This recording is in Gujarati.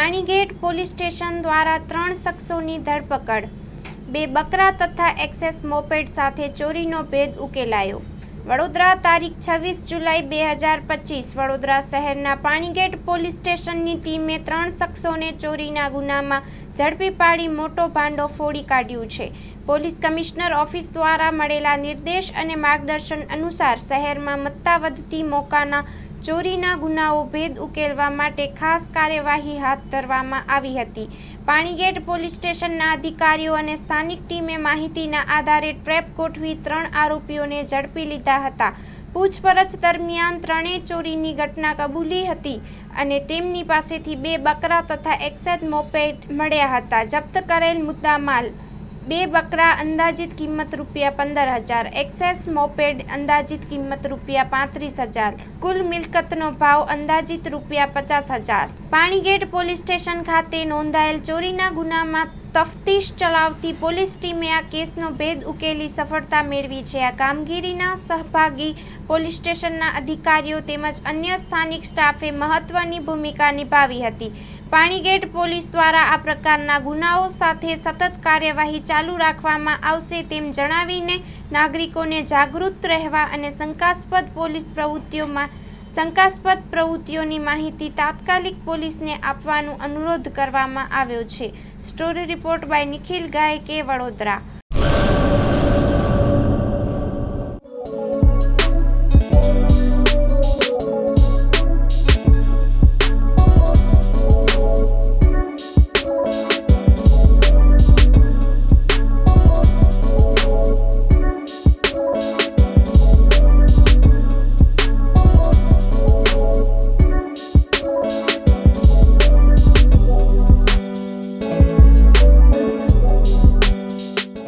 પાણીગેટ પોલીસ સ્ટેશન દ્વારા 3 શખ્સોની ધરપકડ। 2 બકરા તથા એક્સેસ મોપેડ સાથે ચોરીનો ભેદ ઉકેલાયો। વડોદરા તારીખ 26 જુલાઈ 2025 વડોદરા શહેરના પાણીગેટ પોલીસ સ્ટેશનની ટીમે 3 શખ્સોને ચોરીના ગુનામાં ઝડપી પાડી મોટો ભાંડો ફોડી કાઢ્યું છે। પોલીસ કમિશનર ઓફિસ દ્વારા મળેલા નિર્દેશ અને માર્ગદર્શન અનુસાર શહેરમાં વધતા વધતી મોકાના ચોરીના ગુનાઓ ભેદ ઉકેલવા માટે ખાસ કાર્યવાહી હાથ ધરવામાં આવી હતી। પાણીગેટ પોલીસ સ્ટેશનના અધિકારીઓ અને સ્થાનિક ટીમે માહિતીના આધારે ટ્રેપ ગોઠવી 3 આરોપીઓને ઝડપી લીધા હતા। પૂછપરછ દરમિયાન ત્રણેય ચોરીની ઘટના કબૂલી હતી અને તેમની પાસેથી 2 બકરા તથા એક્સેસ મોપેડ મળ્યા હતા। જપ્ત કરેલ મુદ્દામાલ 2 બકરા અંદાજિત કિંમત ₹15,000, એક્સેસ મોપેડ અંદાજિત કિંમત ₹35,000, કુલ મિલકતનો ભાવ અંદાજિત ₹50,000। પાણીગેટ પોલીસ સ્ટેશન ખાતે નોંધાયેલ ચોરીના ગુનામાં તફતીશ ચલાવતી પોલીસ ટીમે આ કેસનો ભેદ ઉકેલી સફળતા મેળવી છે। આ કામગીરીના સહભાગી પોલીસ સ્ટેશનના અધિકારીઓ તેમજ અન્ય સ્થાનિક સ્ટાફે મહત્વની ભૂમિકા નિભાવી હતી। પાણીગેટ પોલીસ દ્વારા આ પ્રકારના ગુનાઓ સાથે સતત કાર્યવાહી ચાલુ રાખવામાં આવશે તેમ જણાવીને નાગરિકોને જાગૃત રહેવા અને શંકાસ્પદ પ્રવૃત્તિઓની માહિતી તાત્કાલિક પોલીસને આપવાનો અનુરોધ કરવામાં આવ્યો છે। Story report by Nikhil Gayke, Vadodara.